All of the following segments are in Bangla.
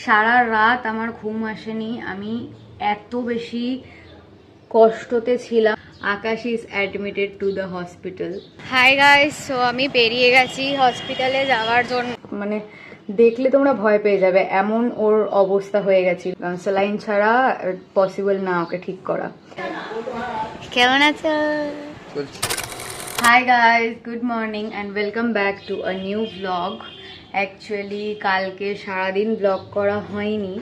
সারা রাত আমার ঘুম আসেনি, আমি এত বেশি কষ্টতে ছিলাম। Akash is admitted to the hospital. Hi guys, so আমি বেরিয়ে গেছি হসপিটালে যাওয়ার জন্য। মানে দেখলে তোমরা ভয় পেয়ে যাবে, এমন ওর অবস্থা হয়ে গেছে, স্যালাইন ছাড়া পসিবল না ওকে ঠিক করা। কেমন আছো? Hi guys, good morning and welcome back to a new blog. Actually কালকে সারাদিন ব্লগ করা হয়নি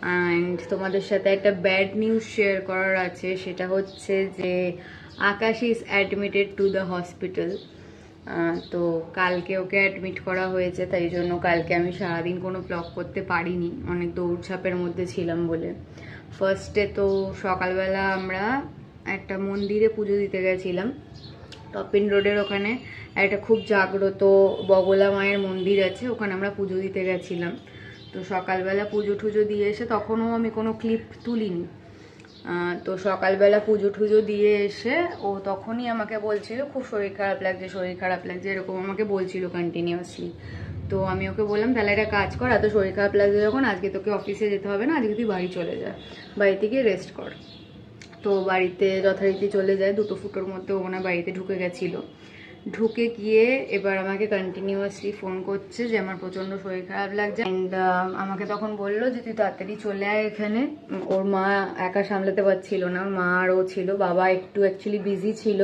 অ্যান্ড তোমাদের সাথে একটা ব্যাড নিউজ শেয়ার করার আছে। সেটা হচ্ছে যে Akash is admitted to the hospital. তো কালকে ওকে অ্যাডমিট করা হয়েছে, তাই জন্য কালকে আমি সারাদিন কোনো ব্লগ করতে পারিনি, অনেক দৌড়ঝাঁপের মধ্যে ছিলাম বলে। ফার্স্টে তো সকালবেলা আমরা একটা মন্দিরে পুজো দিতে গেছিলাম, টপিন রোডের ওখানে একটা খুব জাগ্রত বগলা মায়ের মন্দির আছে, ওখানে আমরা পুজো দিতে গেছিলাম। তো সকালবেলা পুজো টুজো দিয়ে এসে, তখনও আমি কোনো ক্লিপ তুলিনি। তো সকালবেলা পুজো টুজো দিয়ে এসে ও তখনই আমাকে বলছিল খুব শরীর খারাপ লাগছে, শরীর খারাপ লাগছে, এরকম আমাকে বলছিল কন্টিনিউয়াসলি। তো আমি ওকে বললাম তাহলে একটা কাজ কর, এত শরীর খারাপ লাগছে যখন, আজকে তোকে অফিসে যেতে হবে না, আজকে তুই বাড়ি চলে যা, বাড়িতে গিয়ে রেস্ট কর। তো বাড়িতে যথারীতি চলে যায়, 2 ফুটোর মধ্যে ও মনে বাড়িতে ঢুকে গেছিলো। ঢুকে গিয়ে এবার আমাকে কন্টিনিউয়াসলি ফোন করছে যে আমার প্রচণ্ড শরীর খারাপ লাগছে অ্যান্ড আমাকে তখন বললো যে তুই তাড়াতাড়ি চলে আয় এখানে। ওর মা একা সামলাতে পারছিল না, ওর মা আর ও ছিল, বাবা একটু অ্যাকচুয়ালি বিজি ছিল,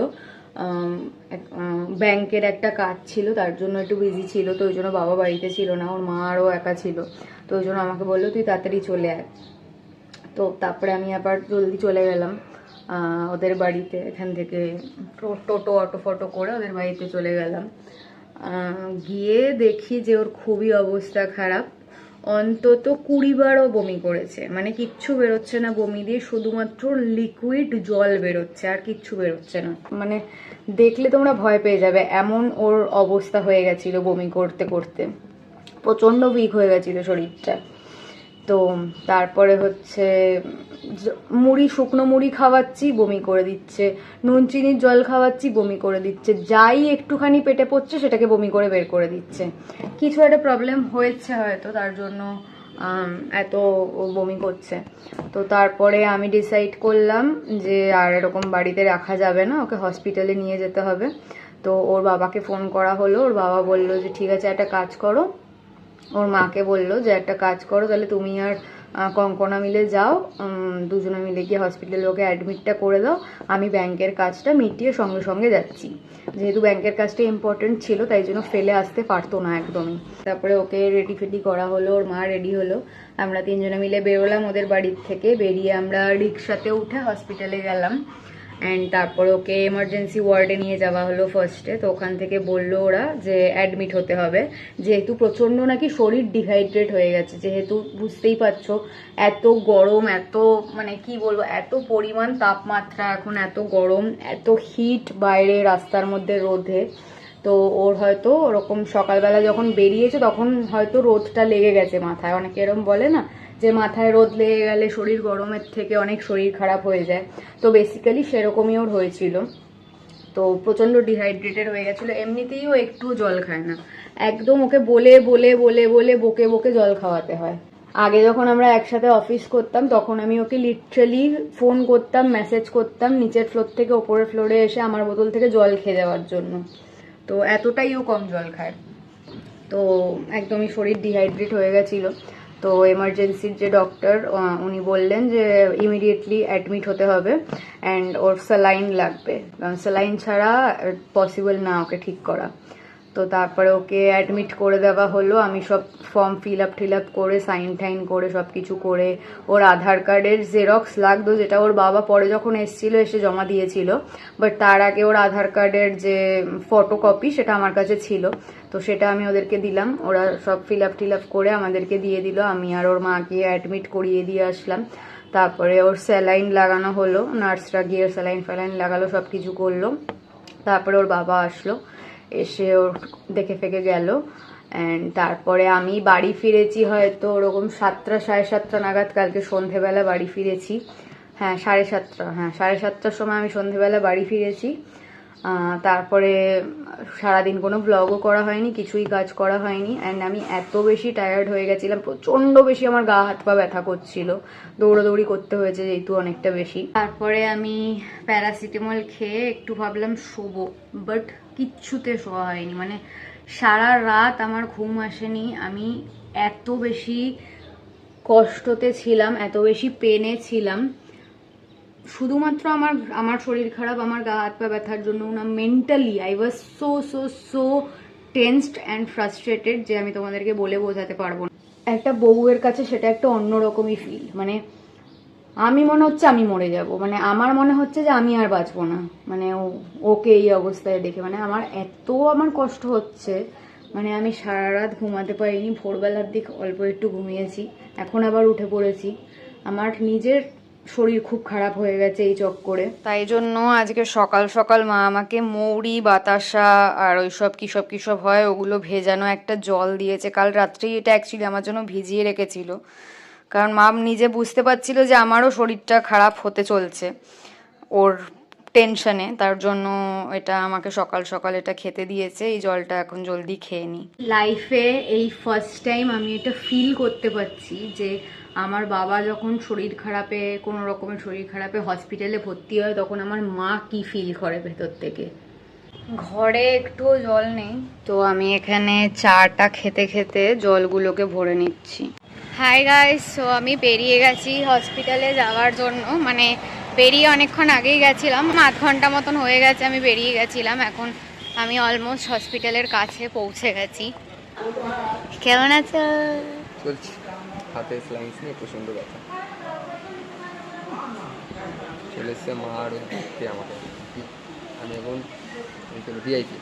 ব্যাংকের একটা কাজ ছিল, তার জন্য একটু বিজি ছিল, তো ওই জন্য বাবা বাড়িতে ছিল না, ওর মা আর ও একা ছিল। তো ওই জন্য আমাকে বললো তুই তাড়াতাড়ি চলে আয়। তো তারপরে আমি আবার জলদি চলে গেলাম ওদের বাড়িতে, এখান থেকে টোটো অটো ফটো করে ওদের বাড়িতে চলে গেলাম। গিয়ে দেখি যে ওর খুবই অবস্থা খারাপ, অন্তত 20 বারও বমি করেছে, মানে কিচ্ছু বেরোচ্ছে না বমি দিয়ে, শুধুমাত্র লিকুইড জল বেরোচ্ছে, আর কিচ্ছু বেরোচ্ছে না। মানে দেখলে তোমরা ভয় পেয়ে যাবে, এমন ওর অবস্থা হয়ে গেছিল বমি করতে করতে, প্রচণ্ড উইক হয়ে গেছিল শরীরটা। তো তারপরে হচ্ছে মুড়ি, শুকনো মুড়ি খাওয়াচ্ছি বমি করে দিচ্ছে, নুন চিনির জল খাওয়াচ্ছি বমি করে দিচ্ছে, যাই একটুখানি পেটে পড়ছে সেটাকে বমি করে বের করে দিচ্ছে। কিছু একটা প্রবলেম হয়েছে হয়তো, তার জন্য এত বমি করছে। তো তারপরে আমি ডিসাইড করলাম যে আর এরকম বাড়িতে রাখা যাবে না, ওকে হসপিটালে নিয়ে যেতে হবে। তো ওর বাবাকে ফোন করা হলো, ওর বাবা বলল যে ঠিক আছে একটা কাজ করো, ওর মাকে বললো যে একটা কাজ করো তাহলে তুমি আর কঙ্কনা মিলে যাও, দুজনে মিলে গিয়ে হসপিটালে ওকে অ্যাডমিটটা করে দাও, আমি ব্যাংকের কাজটা মিটিয়ে সঙ্গে সঙ্গে যাচ্ছি। যেহেতু ব্যাংকের কাজটা ইম্পর্টেন্ট ছিল, তাই জন্য ফেলে আসতে পারতো না একদমই। তারপরে ওকে রেডি ফেডি করা হলো, ওর মা রেডি হলো, আমরা 3 জনে মিলে বেরোলাম ওদের বাড়ির থেকে। বেরিয়ে আমরা রিক্সাতে উঠে হসপিটালে গেলাম অ্যান্ড তারপরে ওকে এমার্জেন্সি ওয়ার্ডে নিয়ে যাওয়া হলো ফার্স্টে। তো ওখান থেকে বললো ওরা যে অ্যাডমিট হতে হবে, যেহেতু প্রচণ্ড নাকি শরীর ডিহাইড্রেট হয়ে গেছে, যেহেতু বুঝতেই পারছো এত গরম, এত মানে কি বলবো, এত পরিমাণ তাপমাত্রা এখন, এত গরম, এত হিট বাইরে রাস্তার মধ্যে রোদে। তো ওর হয়তো ওরকম সকালবেলা যখন বেরিয়েছে তখন হয়তো রোদটা লেগে গেছে মাথায়, অনেকে এরকম বলে না যে মাথায় রোদ লেগে গেলে শরীর গরমের থেকে অনেক শরীর খারাপ হয়ে যায়, তো বেসিক্যালি সেরকমই ওর হয়েছিল। তো প্রচণ্ড ডিহাইড্রেটেড হয়ে গেছিলো, এমনিতেই ও একটু জল খায় না, একদম ওকে বলে বলে বলে বলে বকে বকে জল খাওয়াতে হয়। আগে যখন আমরা একসাথে অফিস করতাম তখন আমি ওকে লিটারালি ফোন করতাম, মেসেজ করতাম নিচের ফ্লোর থেকে ওপরের ফ্লোরে এসে আমার বোতল থেকে জল খেয়ে যাওয়ার জন্য। তো এতটাই ও কম জল খায়, তো একদমই শরীর ডিহাইড্রেট হয়ে গেছিলো। তো এমার্জেন্সির যে ডক্টর উনি বললেন যে ইমিডিয়েটলি অ্যাডমিট হতে হবে অ্যান্ড ওর স্যালাইন লাগবে, কারণ স্যালাইন ছাড়া পসিবল না ওকে ঠিক করা। তো তারপরে ওকে অ্যাডমিট করে দেওয়া হলো, আমি সব ফর্ম ফিল আপ করে সাইন টাইন করে সব কিছু করে, ওর আধার কার্ডের জেরক্স লাগতো, যেটা ওর বাবা পরে যখন এসেছিলো এসে জমা দিয়েছিল, বাট তার আগে ওর আধার কার্ডের যে ফটোকপি সেটা আমার কাছে ছিল, তো সেটা আমি ওদেরকে দিলাম, ওরা সব ফিল আপ করে আমাদেরকে দিয়ে দিল, আমি আর ওর মাকে অ্যাডমিট করিয়ে দিয়ে আসলাম। তারপরে ওর স্যালাইন লাগানো হলো, নার্সরা গিয়ে স্যালাইন ফ্যালাইন লাগালো, সব কিছু করলো। তারপরে ওর বাবা আসলো, এসে ওর দেখে ফেকে গেল অ্যান্ড তারপরে আমি বাড়ি ফিরেছি হয়তো ওরকম 7টা 7:30 নাগাদ, কালকে সন্ধেবেলা বাড়ি ফিরেছি। হ্যাঁ 7:30, হ্যাঁ 7:30টার সময় আমি সন্ধেবেলা বাড়ি ফিরেছি। তারপরে সারাদিন কোনো ব্লগও করা হয়নি, কিছুই কাজ করা হয়নি। অ্যান্ড আমি এত বেশি টায়ার্ড হয়ে গেছিলাম, প্রচণ্ড বেশি আমার গা হাত পা ব্যথা করছিল, দৌড়াদৌড়ি করতে হয়েছে যেহেতু অনেকটা বেশি। তারপরে আমি প্যারাসিটামল খেয়ে একটু ভাবলাম শোবো, বাট কিচ্ছুতে শোয়া হয়নি। মানে সারা রাত আমার ঘুম আসেনি, আমি এত বেশি কষ্টতে ছিলাম, এত বেশি পেনে ছিলাম, শুধুমাত্র আমার শরীর খারাপ, আমার গা হাত পা ব্যথার জন্য না, mentally I was so so so tensed and frustrated যে আমি তোমাদেরকে বলে বোঝাতে পারবো না। একটা বউয়ের কাছে সেটা একটা অন্যরকমই ফিল। মানে আমি মনে হচ্ছে আমি মরে যাব, মানে আমার মনে হচ্ছে যে আমি আর বাঁচবো না, মানে ওকে এই অবস্থায় দেখে। মানে আমার কষ্ট হচ্ছে, মানে আমি সারা রাত ঘুমাতে পারিনি, ভোরবেলার দিক অল্প একটু ঘুমিয়েছি, এখন আবার উঠে পড়েছি। আমার নিজের শরীর খুব খারাপ হয়ে গেছে এই চক্করে। তাই জন্য আজকে সকাল সকাল মা আমাকে মৌরি, বাতাসা আর ওইসব কিসব হয় ওগুলো ভেজানো একটা জল দিয়েছে। কাল রাত্রেই এটা অ্যাকচুয়ালি আমার জন্য ভিজিয়ে রেখেছিল, কারণ মা নিজে বুঝতে পারছিল যে আমারও শরীরটা খারাপ হতে চলছে ওর টেনশনে, তার জন্য এটা আমাকে সকাল সকাল এটা খেতে দিয়েছে। এই জলটা এখন জলদি খেয়ে নিই। লাইফে এই ফার্স্ট টাইম আমি এটা ফিল করতে পারছি যে আমার বাবা যখন কোনো রকমের শরীর খারাপে হসপিটালে ভর্তি হয়, তখন আমার মা কি ফিল করে ভেতর থেকে। ঘরে একটুও জল নেই, তো আমি এখানে চাটা খেতে খেতে জলগুলোকে ভরে নিচ্ছি। হাই গাইস, সো আমি বেরিয়ে গেছি হসপিটালে যাওয়ার জন্য। মানে বেরিয়ে অনেকক্ষণ আগেই গেছিলাম, আধ ঘন্টা মতন হয়ে গেছে আমি বেরিয়ে গেছিলাম। এখন আমি অলমোস্ট হসপিটালের কাছে পৌঁছে গেছি। কেমন আছো? চলছে, হাতে স্লাইস নিয়ে প্রচণ্ড ব্যথা। চলে এসছে মা আরও দেখতে আমাকে। আমি এখন ভিভিআইপি।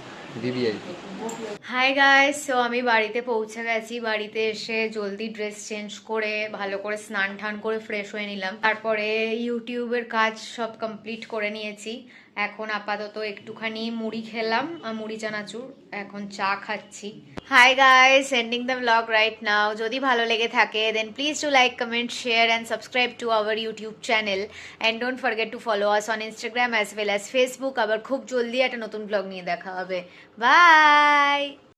হাই গাইস, সো আমি বাড়িতে পৌঁছে গেছি। বাড়িতে এসে জলদি ড্রেস চেঞ্জ করে ভালো করে স্নান টান করে ফ্রেশ হয়ে নিলাম। তারপরে ইউটিউবের কাজ সব কমপ্লিট করে নিয়েছি। এখন আপাতত একটুখানি মুড়ি খেলাম, মুড়ি চানাচুর, এখন চা খাচ্ছি। Hi guys, ending the blog right now. যদি ভালো লেগে থাকে then please do like, comment, share and subscribe to our YouTube channel and don't forget to follow us on Instagram as well as Facebook. আবার খুব জলদি একটা নতুন ব্লগ নিয়ে দেখা হবে। বাই।